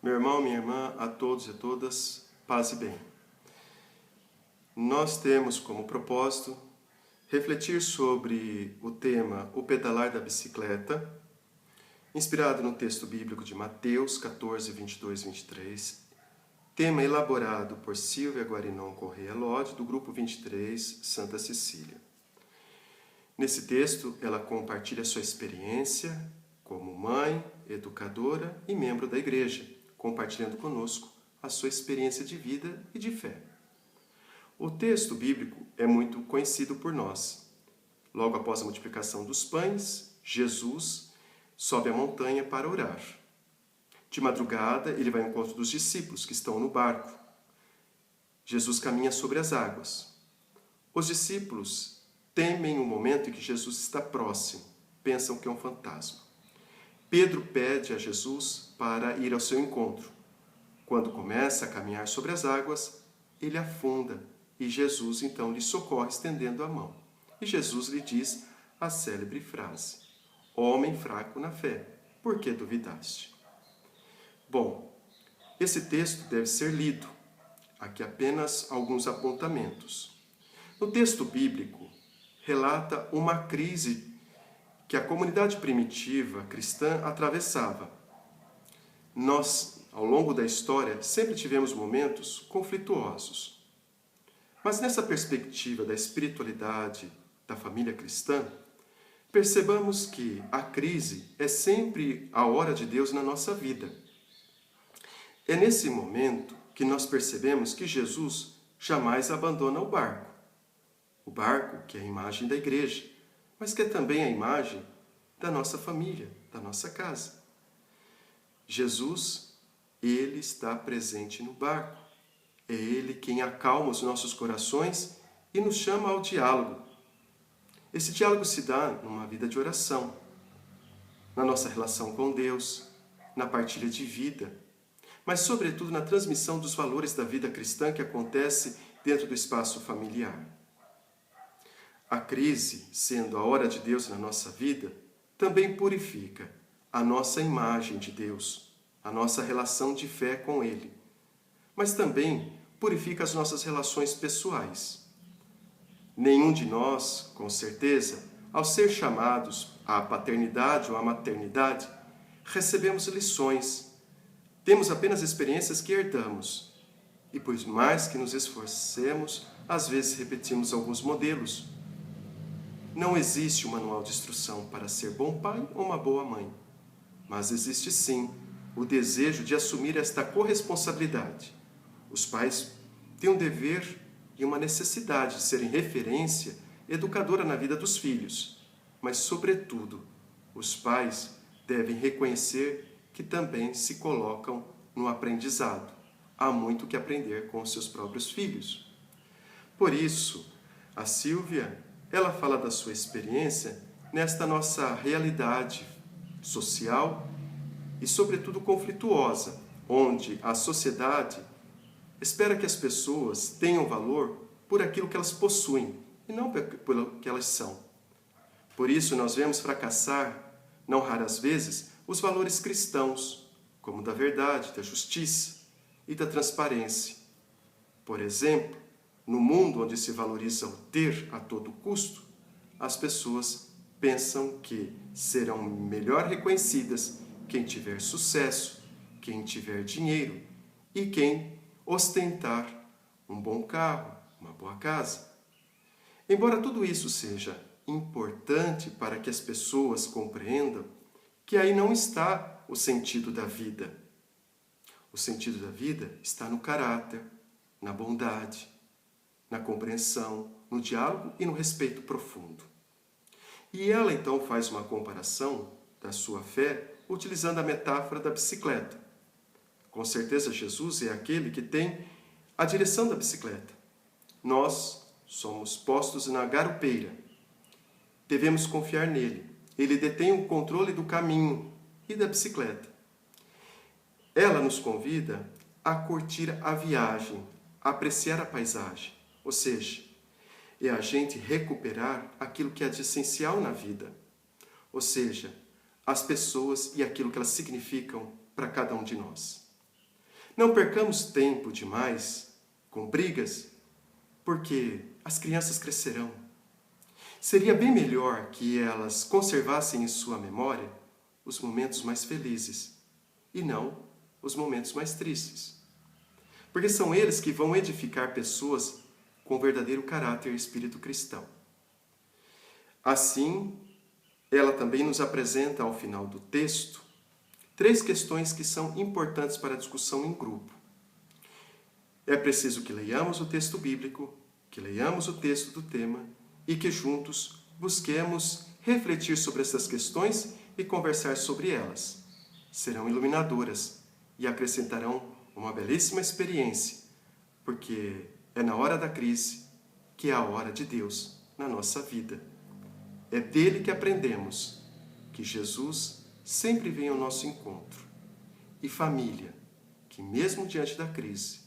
Meu irmão, minha irmã, a todos e a todas, paz e bem. Nós temos como propósito refletir sobre o tema O Pedalar da Bicicleta, inspirado no texto bíblico de Mateus 14, 22 e 23, tema elaborado por Silvia Guarinon Correia Lodi, do Grupo 23, Santa Cecília. Nesse texto, ela compartilha sua experiência como mãe, educadora e membro da igreja, compartilhando conosco a sua experiência de vida e de fé. O texto bíblico é muito conhecido por nós. Logo após a multiplicação dos pães, Jesus sobe a montanha para orar. De madrugada, ele vai ao encontro dos discípulos que estão no barco. Jesus caminha sobre as águas. Os discípulos temem o momento em que Jesus está próximo, pensam que é um fantasma. Pedro pede a Jesus para ir ao seu encontro. Quando começa a caminhar sobre as águas, ele afunda e Jesus então lhe socorre estendendo a mão. E Jesus lhe diz a célebre frase: Homem fraco na fé, por que duvidaste? Bom, esse texto deve ser lido. Aqui apenas alguns apontamentos. No texto bíblico, relata uma crise que a comunidade primitiva cristã atravessava. Nós, ao longo da história, sempre tivemos momentos conflituosos. Mas nessa perspectiva da espiritualidade da família cristã, percebamos que a crise é sempre a hora de Deus na nossa vida. É nesse momento que nós percebemos que Jesus jamais abandona o barco. O barco, que é a imagem da igreja, mas que é também a imagem da nossa família, da nossa casa. Jesus, ele está presente no barco. É ele quem acalma os nossos corações e nos chama ao diálogo. Esse diálogo se dá numa vida de oração, na nossa relação com Deus, na partilha de vida, mas sobretudo na transmissão dos valores da vida cristã que acontece dentro do espaço familiar. A crise, sendo a hora de Deus na nossa vida, também purifica a nossa imagem de Deus, a nossa relação de fé com Ele, mas também purifica as nossas relações pessoais. Nenhum de nós, com certeza, ao ser chamados à paternidade ou à maternidade, recebemos lições. Temos apenas experiências que herdamos. E por mais que nos esforcemos, às vezes repetimos alguns modelos. Não existe um manual de instrução para ser bom pai ou uma boa mãe. Mas existe sim o desejo de assumir esta corresponsabilidade. Os pais têm um dever e uma necessidade de serem referência educadora na vida dos filhos. Mas, sobretudo, os pais devem reconhecer que também se colocam no aprendizado. Há muito que aprender com os seus próprios filhos. Por isso, a Silvia, ela fala da sua experiência nesta nossa realidade social e, sobretudo, conflituosa, onde a sociedade espera que as pessoas tenham valor por aquilo que elas possuem e não pelo que elas são. Por isso, nós vemos fracassar, não raras vezes, os valores cristãos, como da verdade, da justiça e da transparência. Por exemplo, no mundo onde se valoriza o ter a todo custo, as pessoas pensam que serão melhor reconhecidas quem tiver sucesso, quem tiver dinheiro e quem ostentar um bom carro, uma boa casa. Embora tudo isso seja importante para que as pessoas compreendam que aí não está o sentido da vida. O sentido da vida está no caráter, na bondade, na compreensão, no diálogo e no respeito profundo. E ela então faz uma comparação da sua fé utilizando a metáfora da bicicleta. Com certeza Jesus é aquele que tem a direção da bicicleta. Nós somos postos na garupeira. Devemos confiar nele. Ele detém o controle do caminho e da bicicleta. Ela nos convida a curtir a viagem, a apreciar a paisagem. Ou seja, é a gente recuperar aquilo que é de essencial na vida. Ou seja, as pessoas e aquilo que elas significam para cada um de nós. Não percamos tempo demais com brigas, porque as crianças crescerão. Seria bem melhor que elas conservassem em sua memória os momentos mais felizes e não os momentos mais tristes. Porque são eles que vão edificar pessoas com verdadeiro caráter e espírito cristão. Assim, ela também nos apresenta, ao final do texto, 3 questões que são importantes para a discussão em grupo. É preciso que leiamos o texto bíblico, que leiamos o texto do tema e que juntos busquemos refletir sobre essas questões e conversar sobre elas. Serão iluminadoras e acrescentarão uma belíssima experiência, porque é na hora da crise que é a hora de Deus na nossa vida. É dele que aprendemos que Jesus sempre vem ao nosso encontro. E família, que mesmo diante da crise,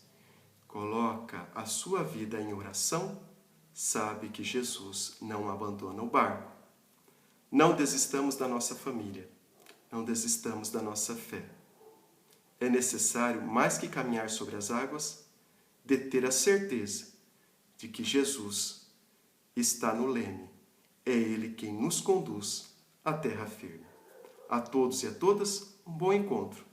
coloca a sua vida em oração, sabe que Jesus não abandona o barco. Não desistamos da nossa família, não desistamos da nossa fé. É necessário, mais que caminhar sobre as águas, de ter a certeza de que Jesus está no leme. É Ele quem nos conduz à terra firme. A todos e a todas, um bom encontro.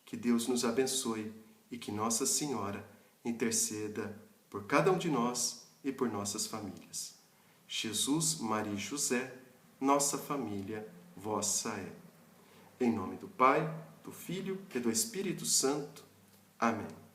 Que Deus nos abençoe e que Nossa Senhora interceda por cada um de nós e por nossas famílias. Jesus, Maria e José, nossa família, vossa é. Em nome do Pai, do Filho e do Espírito Santo. Amém.